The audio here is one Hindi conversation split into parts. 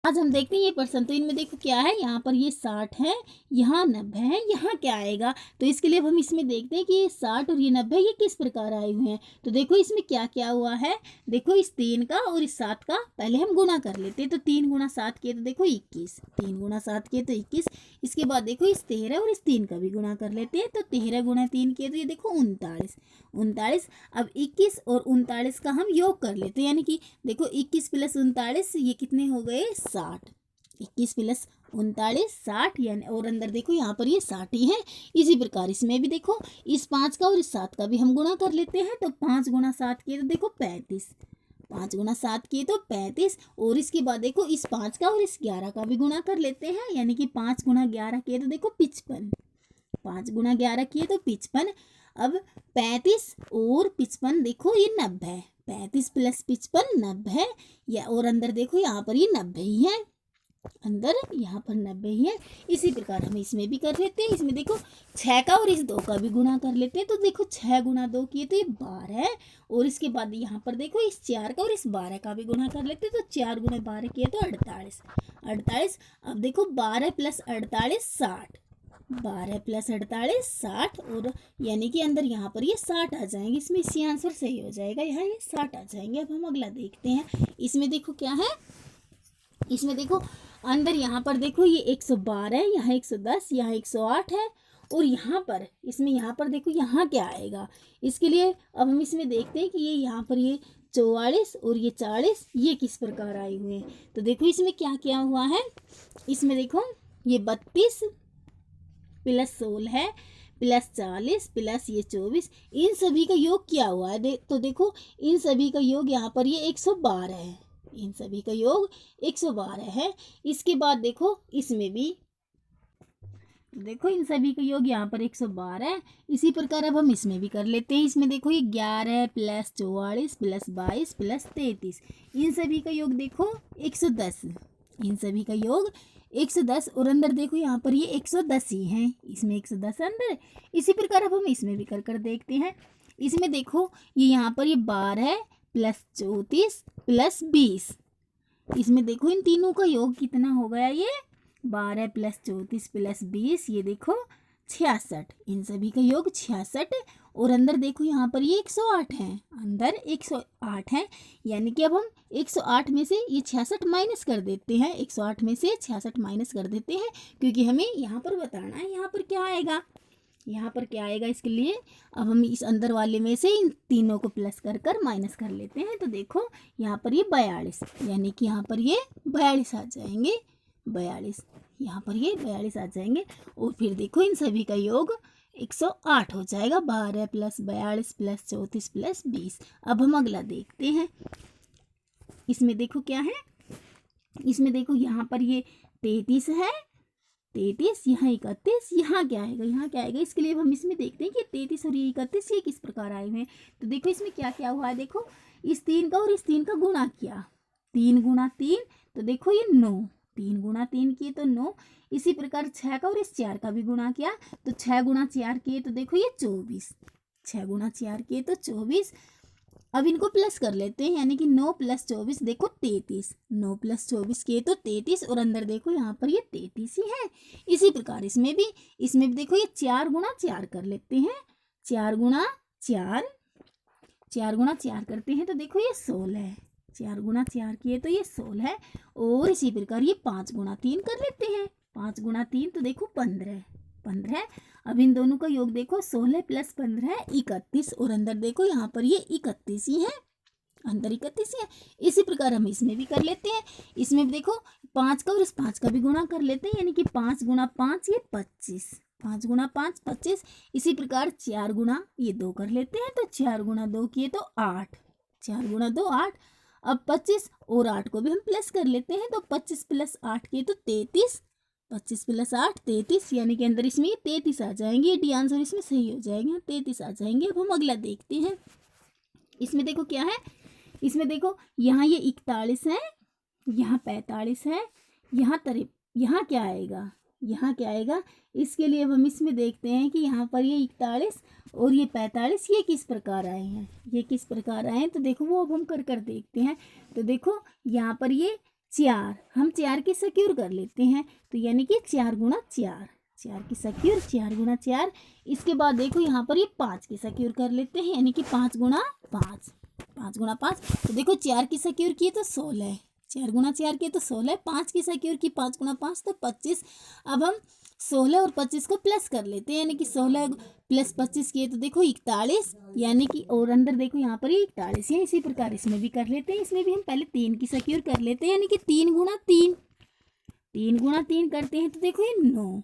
आज हम देखते हैं ये प्रश्न। तो इनमें देखो क्या है, यहाँ पर ये 60 है, यहाँ 90 है, यहाँ क्या आएगा। तो इसके लिए अब हम इसमें देखते हैं कि ये 60 और ये 90 ये किस प्रकार आए हुए हैं। तो देखो इसमें क्या क्या हुआ है। देखो इस 3 का और इस 7 का पहले हम गुणा कर लेते हैं। तो 3 गुणा 7 किए तो देखो 21, 3 गुणा 7 किए तो 21। इसके बाद देखो इस 13 और इस 3 का भी गुणा कर लेते हैं। तो 13 गुणा 3 किए तो ये देखो 39, 39। अब 21 और 39 का हम योग कर लेते हैं, यानी कि देखो 21 प्लस 39 ये कितने हो गए, 60। 21 प्लस 39 60, यानी और अंदर देखो यहाँ पर ये 60 ही है। इसी प्रकार इसमें भी देखो इस 5 का और इस 7 का भी हम गुणा कर लेते हैं। तो 5 गुणा 7 किए तो देखो 35, 5 गुणा 7 किए तो 35। और इसके बाद देखो इस 5 का और इस 11 का भी गुणा कर लेते हैं, यानी कि 5 गुणा 11 किए तो देखो 55, 5 गुणा 11 किए तो 55। अब 35 और 55 देखो ये 90 है, 35 प्लस 55 90 है। या और अंदर देखो यहाँ पर ये 90 ही है, अंदर यहाँ पर 90 ही है। इसी प्रकार हम इसमें भी कर लेते हैं। इसमें देखो 6 का और इस 2 का भी गुणा कर लेते हैं। तो देखो 6 गुणा 2 किए तो ये 12 है। और इसके बाद यहाँ पर देखो इस 4 का और इस 12 का भी गुणा कर लेते हैं। तो 4 गुणा 12 किए तो 48, 48। अब देखो 12 प्लस 48 60, 12 प्लस 48 60। और यानी कि अंदर यहाँ पर ये 60 आ जाएंगे। इसमें इसी आंसर सही हो जाएगा, यहाँ ये 60 आ जाएंगे। अब हम अगला देखते हैं। इसमें देखो क्या है, इसमें देखो अंदर यहाँ पर देखो ये 112 है, यहाँ 110, यहाँ 108 है। और यहाँ पर इसमें यहाँ पर देखो यहाँ क्या आएगा। इसके लिए अब हम इसमें देखते हैं कि ये यहाँ पर ये 44 और ये 40 ये किस प्रकार आए हुए हैं। तो देखो इसमें क्या क्या हुआ है। इसमें देखो ये 32 प्लस 16 है प्लस 40 प्लस ये 24, इन सभी का योग क्या हुआ है। तो देखो इन सभी का योग यहाँ पर ये 112 है, इन सभी का योग 112 है। इसके बाद देखो इसमें भी देखो इन सभी का योग यहाँ पर 112 है। इसी प्रकार अब हम इसमें भी कर लेते हैं। इसमें देखो ये 11 प्लस 44 प्लस 22 प्लस 33, इन सभी का योग देखो 110, इन सभी का योग 110। और अंदर देखो यहाँ पर ये 110 ही है, इसमें 110 अंदर। इसी प्रकार अब हम इसमें भी कर देखते हैं। इसमें देखो ये यहाँ पर ये 12 प्लस 34 प्लस 20, इसमें देखो इन तीनों का योग कितना हो गया, ये 12 प्लस 34 प्लस 20, ये देखो 66, इन सभी का योग 66। और अंदर देखो यहाँ पर ये 108 है, अंदर 108 है। यानी कि अब हम 108 में से ये 66 माइनस कर देते हैं, 108 में से 66 माइनस कर देते हैं, क्योंकि हमें यहाँ पर बताना है यहाँ पर क्या आएगा, यहाँ पर क्या आएगा। इसके लिए अब हम इस अंदर वाले में से इन तीनों को प्लस कर कर माइनस कर लेते हैं। तो देखो यहाँ पर ये 42, यानी कि यहाँ पर ये 42 आ जाएंगे, 42, यहाँ पर ये 42 आ जाएंगे। और फिर देखो इन सभी का योग 108 हो जाएगा, 12 प्लस 42 प्लस 34 प्लस 20। अब हम अगला देखते हैं। इसमें देखो क्या है, इसमें देखो यहाँ पर ये 33 है, 33, यहाँ 31, यहाँ क्या आएगा, यहाँ क्या आएगा। इसके लिए हम इसमें देखते हैं कि 33 और ये 31 ये किस प्रकार आए हुए हैं। तो देखो इसमें क्या क्या हुआ है। देखो इस 3 का और इस 3 का गुणा किया, 3 गुणा 3 तो देखो ये 9, 3 गुणा 3 किए तो 9। इसी प्रकार 6 का और इस 4 का भी गुणा किया, तो 6 गुणा 4 किए तो देखो ये 24, 6 गुणा 4 किए तो 24। अब इनको प्लस कर लेते हैं, यानी कि 9 प्लस 24 देखो 33, 9 प्लस 24 किए तो 33। और अंदर देखो यहाँ पर ये 33 ही है। इसी प्रकार इसमें भी देखो ये 4 गुणा 4 कर लेते हैं, 4 गुणा 4, 4 गुणा 4 करते हैं तो देखो ये 16 है, 4 गुणा 4 किए तो ये 16 है। और इसी प्रकार ये 5 गुणा 3 कर लेते हैं, 5 गुणा 3 तो देखो 15, 15। अब इन दोनों का योग देखो 16 प्लस 15 31। और अंदर देखो यहाँ पर ये 31 ही है, अंदर 31 ही है। इसी प्रकार हम इसमें भी कर लेते हैं। इसमें भी देखो 5 का और इस 5 का भी गुणा कर लेते हैं, यानी कि 5 गुणा 5 ये 25, 5 गुणा 5 25। इसी प्रकार 4 गुणा ये 2 कर लेते हैं, तो 4 गुणा 2 किए तो 8, 4 गुणा 2 8। अब 25 और 8 को भी हम प्लस कर लेते हैं, तो 25 प्लस 8 किए तो 33, 25 प्लस 8 33, यानी कि अंदर इसमें 33 आ जाएंगे। डी आंसर इसमें सही हो जाएंगे, 33 आ जाएंगे। अब हम अगला देखते हैं। इसमें देखो क्या है, इसमें देखो यहाँ ये 41 है, यहाँ 45 है, यहाँ क्या आएगा, यहाँ क्या आएगा। इसके लिए अब हम इसमें देखते हैं कि यहाँ पर ये 41 और ये 45 ये किस प्रकार आए हैं, ये किस प्रकार आए हैं। तो देखो वो अब हम कर देखते हैं। तो देखो यहाँ पर ये 4, हम 4 की सिक्योर कर लेते हैं, तो यानी कि 4 गुणा 4, 4 की सिक्योर, 4 गुणा 4। इसके बाद देखो यहाँ पर ये 5 की सिक्योर कर लेते हैं, यानी कि 5 गुणा 5, 5 गुणा 5। तो देखो 4 की सिक्योर की तो 16, 4 गुणा 4 की तो 16, 5 की सिक्योर की 5 गुणा 5 तो 25। अब हम 16 और 25 को प्लस कर लेते हैं, यानी कि 16 प्लस 25 किए तो देखो 41, यानी कि और अंदर देखो यहाँ पर ये 41 है। इसी प्रकार इसमें भी कर लेते हैं, इसमें भी हम पहले 3 की सिक्योर कर लेते हैं, यानी कि 3 गुणा 3, 3 गुणा 3 करते हैं तो देखो ये 9।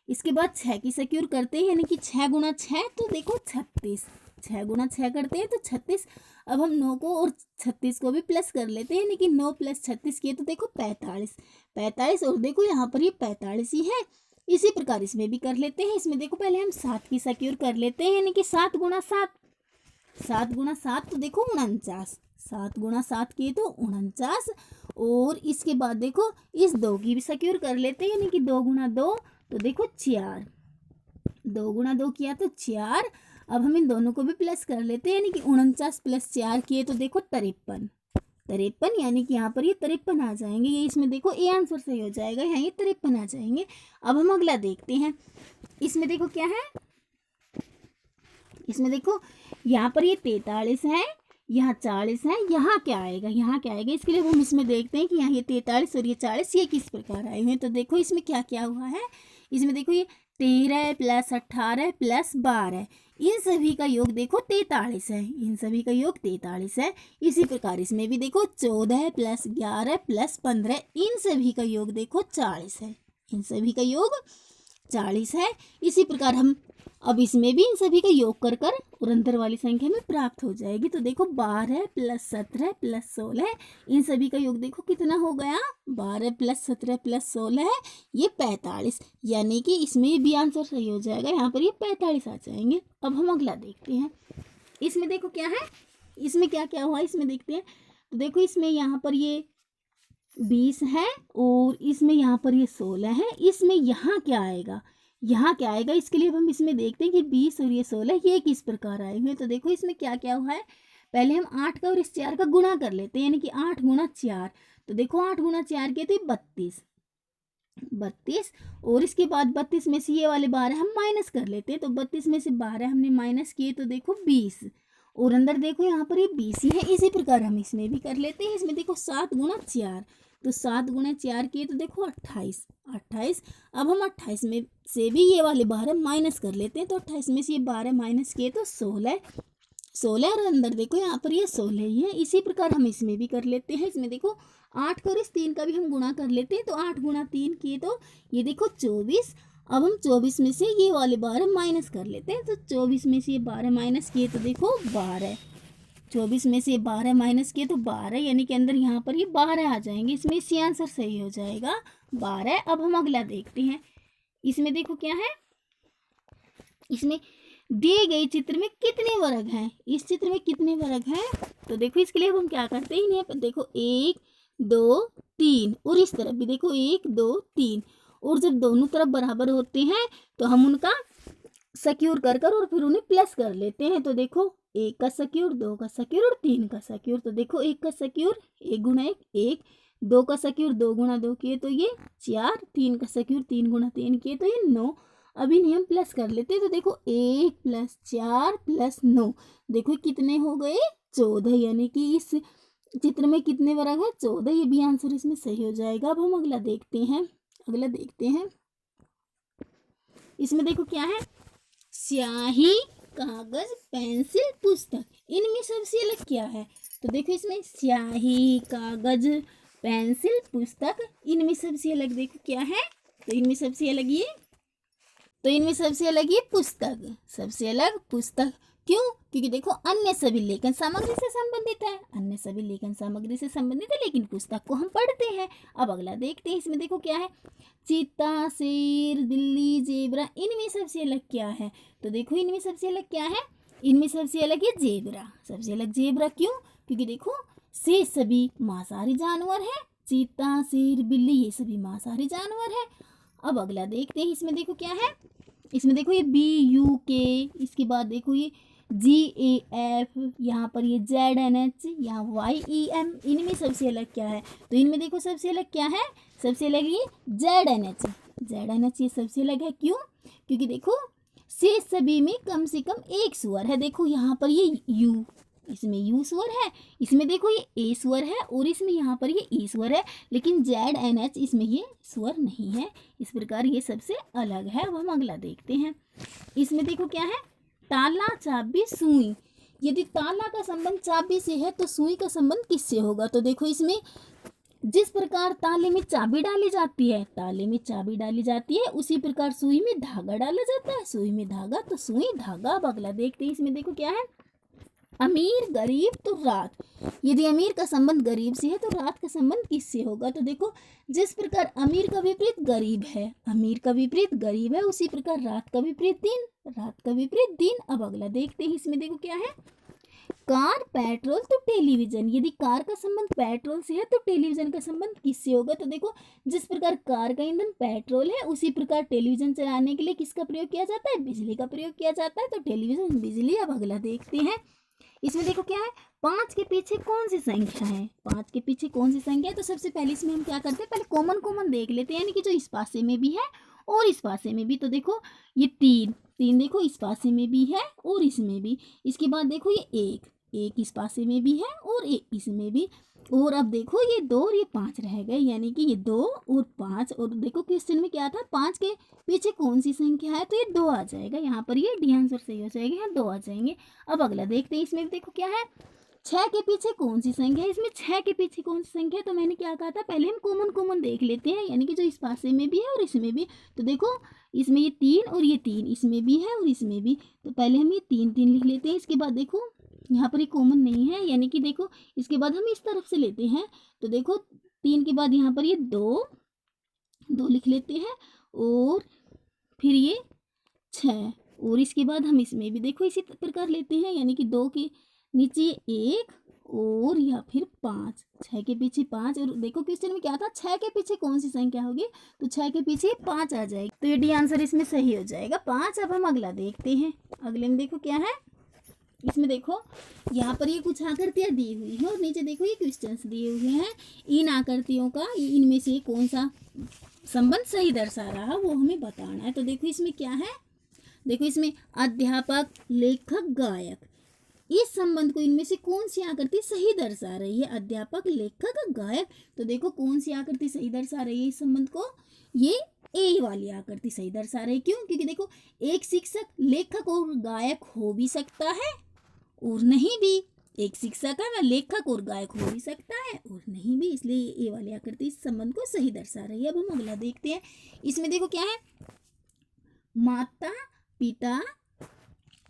इसके बाद 6 की सिक्योर करते हैं, यानी कि 6 गुणा 6 तो देखो 36, 6 गुणा 6 करते हैं तो 36। अब हम 9 को और 36 को भी प्लस कर लेते हैं, यानी कि 9 प्लस 36 किए तो देखो 45, 45 और देखो यहाँ पर ये 45 ही है। इसी प्रकार इसमें भी कर लेते हैं, इसमें देखो पहले हम 7 की सिक्योर कर लेते हैं, यानी कि 7 गुणा 7, 7 गुणा 7 तो देखो 49, 7 गुणा 7 किए तो 49। और इसके बाद देखो इस 2 की भी सिक्योर कर लेते हैं, यानी कि 2 गुणा 2 तो देखो 4, 2 गुणा 2 किया तो 4। अब हम इन दोनों को भी प्लस कर लेते हैं, यानी कि 49 प्लस 4 किए तो देखो 53, 53, यानी कि यहाँ पर ये 53 आ जाएंगे। ये इसमें देखो ए आंसर सही हो जाएगा, यहाँ ये 53 आ जाएंगे। अब हम अगला देखते हैं, इसमें देखो क्या है, इसमें देखो यहाँ पर ये 43 है, यहाँ 40 है, यहाँ क्या आएगा, यहाँ क्या आएगा। इसके लिए हम इसमें देखते हैं कि यहाँ ये 43 और ये 40 ये किस प्रकार आए हुए हैं। तो देखो इसमें क्या क्या हुआ है, इसमें देखो ये 13 प्लस 18 प्लस 12, इन सभी का योग देखो 43 है, इन सभी का योग 43 है। इसी प्रकार इसमें भी देखो 14 प्लस 11 प्लस 15, इन सभी का योग देखो 40 है, इन सभी का योग 40 है। इसी प्रकार हम अब इसमें भी इन सभी का योग कर कर और अंतर वाली संख्या में प्राप्त हो जाएगी। तो देखो 12 प्लस 17 प्लस 16, इन सभी का योग देखो कितना हो गया, 12 प्लस 17 प्लस 16 है ये 45, यानी कि इसमें भी आंसर सही हो जाएगा, यहाँ पर ये 45 आ जाएंगे। अब हम अगला देखते हैं, इसमें देखो क्या है, इसमें क्या क्या हुआ इसमें देखते हैं। तो देखो इसमें यहाँ पर ये 20 है और इसमें यहाँ पर ये 16 है, इसमें यहाँ क्या आएगा, यहाँ क्या आएगा। इसके लिए हम इसमें देखते हैं कि 20 और ये 16 ये किस प्रकार आए हुए हैं। तो देखो इसमें क्या क्या हुआ है, पहले हम 8 का और इस 4 का गुणा कर लेते हैं, यानी कि 8 गुणा 4, तो देखो 8 गुणा 4 के तो 32, 32 और इसके बाद 32 में से ये वाले 12 हम माइनस कर लेते हैं, तो 32 में से 12 हमने माइनस किए तो देखो 20 और अंदर देखो यहाँ पर ये 20 ही है। इसी प्रकार हम इसमें भी कर लेते हैं, इसमें देखो 7 गुणा 4, तो 7 गुणा 4 किए तो देखो 28, 28। अब हम 28 में से भी ये वाले 12 माइनस कर लेते हैं, तो 28 में से ये 12 माइनस किए तो 16, 16 और अंदर देखो यहाँ पर ये 16 ही है। इसी प्रकार हम इसमें भी कर लेते हैं, इसमें देखो 8 का और इस 3 का भी हम गुणा कर लेते हैं, तो 8 गुणा 3 किए तो ये देखो 24। अब हम 24 में से ये वाले 12 माइनस कर लेते हैं, तो 24 में से ये 12 माइनस किए तो देखो 12, 24 में से ये 12 माइनस किए तो 12, यानी कि अंदर यहाँ पर ये 12 आ जाएंगे, इसमें इसी आंसर सही हो जाएगा 12। अब हम अगला देखते हैं, इसमें देखो क्या है, इसमें दिए गए चित्र में कितने वर्ग हैं, इस चित्र में कितने वर्ग हैं। तो देखो इसके लिए हम क्या करते हैं, यहाँ पर देखो 1 2 3 और इस तरफ भी देखो 1 2 3, और जब दोनों तरफ बराबर होते हैं तो हम उनका सिक्योर कर कर और फिर उन्हें प्लस कर लेते हैं। तो देखो 1 का सिक्योर, 2 का सिक्योर और 3 का सिक्योर, तो देखो 1 का सिक्योर 1 गुणा 1 1, 2 का सिक्योर 2 गुणा 2 किए तो ये 4, 3 का सिक्योर 3 गुणा 3 किए तो ये 9। अब इन्हें हम प्लस कर लेते हैं, तो देखो 1 प्लस 4 प्लस 9, देखो कितने हो गए 14, यानी कि इस चित्र में कितने वर्ग है 14, ये भी आंसर इसमें सही हो जाएगा। अब हम अगला देखते हैं, अगला देखते हैं, इसमें देखो क्या है, स्याही कागज पेंसिल पुस्तक, इनमें सबसे अलग क्या है। तो देखो इसमें स्याही कागज पेंसिल पुस्तक, इनमें सबसे अलग देखो क्या है, तो इनमें सबसे अलग ये, तो इनमें सबसे अलग ये पुस्तक, सबसे अलग पुस्तक, क्यों, क्योंकि देखो अन्य सभी लेखन सामग्री से संबंधित है, अन्य सभी लेखन सामग्री से संबंधित है, लेकिन पुस्तक को हम पढ़ते हैं। अब अगला देखते हैं, इसमें देखो क्या है, चीता शेर बिल्ली जेबरा, इनमें सबसे अलग क्या है। तो देखो इनमें सबसे अलग क्या है, इनमें सबसे अलग है जेबरा, सबसे अलग जेबरा, क्यों, क्योंकि देखो शेर सभी मांसाहारी जानवर है, चीता शेर बिल्ली ये सभी मांसाहारी जानवर है। अब अगला देखते हैं, इसमें देखो क्या है, इसमें देखो ये BUK, इसके बाद देखो ये GAF, यहाँ पर ये ZNH, यहाँ YEM, इनमें सबसे अलग क्या है? तो इनमें देखो सबसे अलग क्या है? सबसे अलग ये ZNH। ZNH ये सबसे अलग है, क्यों? क्योंकि देखो शेष सभी में कम से कम एक स्वर है। देखो यहाँ पर ये U, इसमें U स्वर है, इसमें देखो ये A स्वर है, और इसमें यहाँ पर ये E स्वर है, लेकिन ZNH इसमें ये स्वर नहीं है। इस प्रकार ये सबसे अलग है। अब हम अगला देखते हैं। इसमें देखो क्या है? ताला, चाबी, सुई। यदि ताला का संबंध चाबी से है तो सुई का संबंध किससे होगा? तो देखो इसमें जिस प्रकार ताले में चाबी डाली जाती है, ताले में चाबी डाली जाती है, उसी प्रकार सुई में धागा डाला जाता है, सुई में धागा, तो सुई धागा। अब अगला देखते हैं। इसमें देखो क्या है? अमीर, गरीब, तो रात। यदि अमीर का संबंध गरीब से है तो रात का संबंध किससे होगा? तो देखो जिस प्रकार अमीर का विपरीत गरीब है, अमीर का विपरीत गरीब है, उसी प्रकार रात का विपरीत दिन, रात का विपरीत दिन। अब अगला देखते हैं। इसमें देखो क्या है? कार, पेट्रोल, तो टेलीविजन। यदि कार का संबंध पेट्रोल से है तो टेलीविजन का संबंध किससे होगा? तो देखो जिस प्रकार कार का ईंधन पेट्रोल है, उसी प्रकार टेलीविजन चलाने के लिए किसका प्रयोग किया जाता है? बिजली का प्रयोग किया जाता है, तो टेलीविजन बिजली। अब अगला देखते हैं। इसमें देखो क्या है? 5 के पीछे कौन सी संख्या है? 5 के पीछे कौन सी संख्या है? तो सबसे पहले इसमें हम क्या करते हैं? पहले कॉमन देख लेते हैं, यानी कि जो इस पासे में भी है और इस पासे में भी। तो देखो ये 3 देखो इस पासे में भी है और इसमें भी। इसके बाद देखो ये 1 इस पासे में भी है और 1 इसमें भी। और अब देखो ये 2 और ये 5 रह गए, यानी कि ये 2 और 5। और देखो क्वेश्चन में क्या था? 5 के पीछे कौन सी संख्या है? तो ये 2 आ जाएगा। यहाँ पर ये डी आंसर सही हो जाएगा, यहाँ 2 आ जाएंगे। अब अगला देखते हैं। इसमें देखो क्या है? 6 के पीछे कौन सी संख्या है? इसमें 6 के पीछे कौन सी संख्या है? तो मैंने क्या कहा था? पहले हम कॉमन देख लेते हैं, यानी कि जो इस पासे में भी है और इसमें भी। तो देखो इसमें ये 3 और ये 3 इसमें भी है और इसमें भी। तो पहले हम ये 3 लिख लेते हैं। इसके बाद देखो यहाँ पर ये कॉमन नहीं है, यानी कि देखो इसके बाद हम इस तरफ से लेते हैं। तो देखो 3 के बाद यहाँ पर ये 2 लिख लेते हैं, और फिर ये 6, और इसके बाद हम इसमें भी देखो इसी प्रकार लेते हैं, यानी कि 2 के नीचे 1 और या फिर 5, 6 के पीछे 5। और देखो क्वेश्चन में क्या था? 6 के पीछे कौन सी संख्या होगी? तो 6 के पीछे 5 आ जाएगी, तो ये डी आंसर इसमें सही हो जाएगा, 5। अब हम अगला देखते हैं। अगले में देखो क्या है? इसमें देखो यहाँ पर ये कुछ आकृतियाँ दी हुई है और नीचे देखो ये क्वेश्चंस दिए हुए हैं। इन आकृतियों का इनमें से कौन सा संबंध सही दर्शा रहा है वो हमें बताना है। तो देखो इसमें क्या है? देखो इसमें अध्यापक, लेखक, गायक, इस संबंध को इनमें से कौन सी आकृति सही दर्शा रही है? अध्यापक, लेखक, गायक। तो देखो कौन सी आकृति सही दर्शा रही है इस संबंध को? ये ए वाली आकृति सही दर्शा रही है। क्यों? क्योंकि देखो एक शिक्षक लेखक और गायक हो भी सकता है और नहीं भी। एक शिक्षक है, लेखक और गायक हो भी सकता है और नहीं भी, इसलिए ए वाली आकृति इस संबंध को सही दर्शा रही है। अब हम अगला देखते हैं। इसमें देखो क्या है? माता पिता,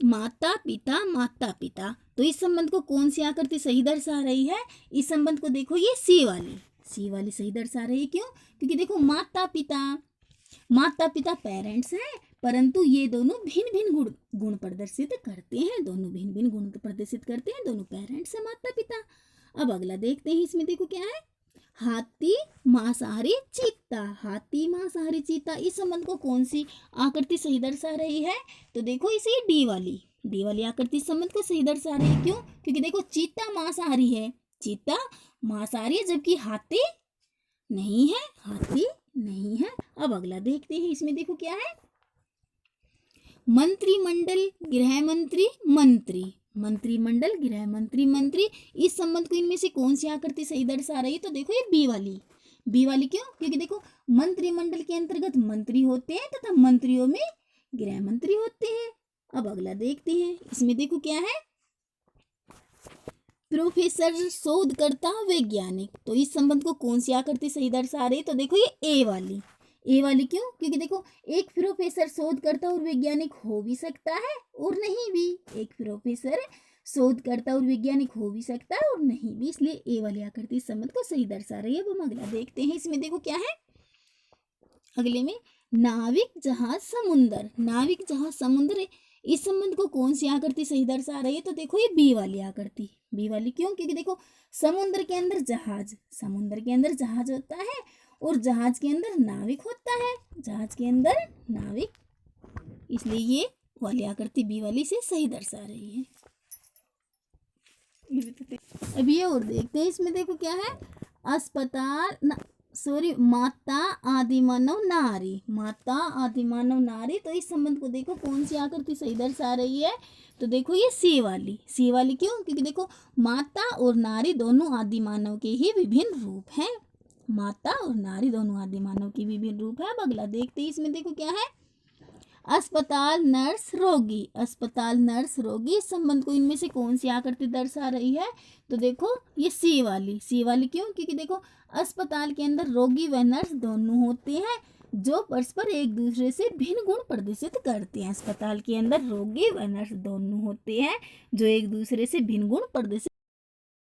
माता पिता, माता पिता। तो इस संबंध को कौन सी आकृति सही दर्शा रही है? इस संबंध को देखो ये सी वाली सही दर्शा रही है। क्यों? क्योंकि देखो माता पिता पेरेंट्स हैं, परंतु ये दोनों भिन्न भिन्न गुण प्रदर्शित करते हैं, दोनों भिन्न भिन्न गुण प्रदर्शित करते हैं, दोनों पेरेंट्स हैं माता पिता। अब अगला देखते हैं। इसमें देखो क्या है? हाथी, मांसाहारी, चीता। हाथी, मांसाहारी, चीता, इस संबंध को कौन सी आकृति सही दर्शा रही है? तो देखो इसे डी वाली आकृति इस संबंध को सही दर्शा रही है। क्यों? क्योंकि देखो चीता मांसाहारी है, चीता मांसाहारी है, जबकि हाथी नहीं है, हाथी नहीं है। अब अगला देखते हैं। इसमें देखो क्या है? मंत्रिमंडल, गृह मंत्री, मंत्री। मंत्रिमंडल, गृह मंत्री, मंत्री, इस संबंध को इनमें से कौन सी आकृति सही दर्शा रही है? तो देखो ये बी वाली। क्यों? क्योंकि देखो मंत्रिमंडल के अंतर्गत मंत्री होते हैं तथा मंत्रियों में गृह मंत्री होते हैं। अब अगला देखते हैं। इसमें देखो क्या है? प्रोफेसर, शोधकर्ता, वैज्ञानिक। तो इस संबंध को कौन सी आकृति सही दर्शा रही है? तो देखो ये ए वाली। क्यों? क्योंकि देखो एक प्रोफेसर शोधकर्ता और वैज्ञानिक हो भी सकता है और नहीं भी। एक प्रोफेसर शोधकर्ता और वैज्ञानिक हो भी सकता है और नहीं भी, इसलिए ए वाली आकृति इस संबंध को सही दर्शा रही है। अब हम अगला देखते हैं। इसमें देखो क्या है? अगले में नाविक, जहाज, समुंदर। नाविक, जहाज, समुद्र, इस संबंध को कौन सी आकृति सही दर्शा रही है? तो देखो ये बी वाली आकृति, बी वाली। क्यों? क्योंकि देखो समुद्र के अंदर जहाज होता है और जहाज के अंदर नाविक होता है, जहाज के अंदर नाविक, इसलिए ये वाली आकृति बी वाली से सही दर्शा रही है। अब ये और देखते हैं, इसमें देखो क्या है, अस्पताल माता आदि मानव नारी, माता आदि मानव नारी। तो इस संबंध को देखो कौन सी आकृति सही दर्शा रही है, तो देखो ये सी वाली। सी वाली क्यों? क्योंकि देखो माता और नारी दोनों आदि मानव के ही विभिन्न रूप हैं। माता और नारी दोनों आदि मानव की विभिन्न रूप है। अब अगला देखते हैं, इसमें देखो क्या है, अस्पताल नर्स रोगी, अस्पताल नर्स रोगी। इस संबंध को इनमें से कौन सी आकृति दर्शा रही है, तो देखो ये सी वाली। सी वाली क्यों? क्योंकि देखो अस्पताल के अंदर रोगी व नर्स दोनों होते हैं जो परस्पर एक दूसरे से भिन्न गुण प्रदर्शित करते हैं। अस्पताल के अंदर रोगी व नर्स दोनों होते हैं जो एक दूसरे से भिन्न गुण प्रदर्शित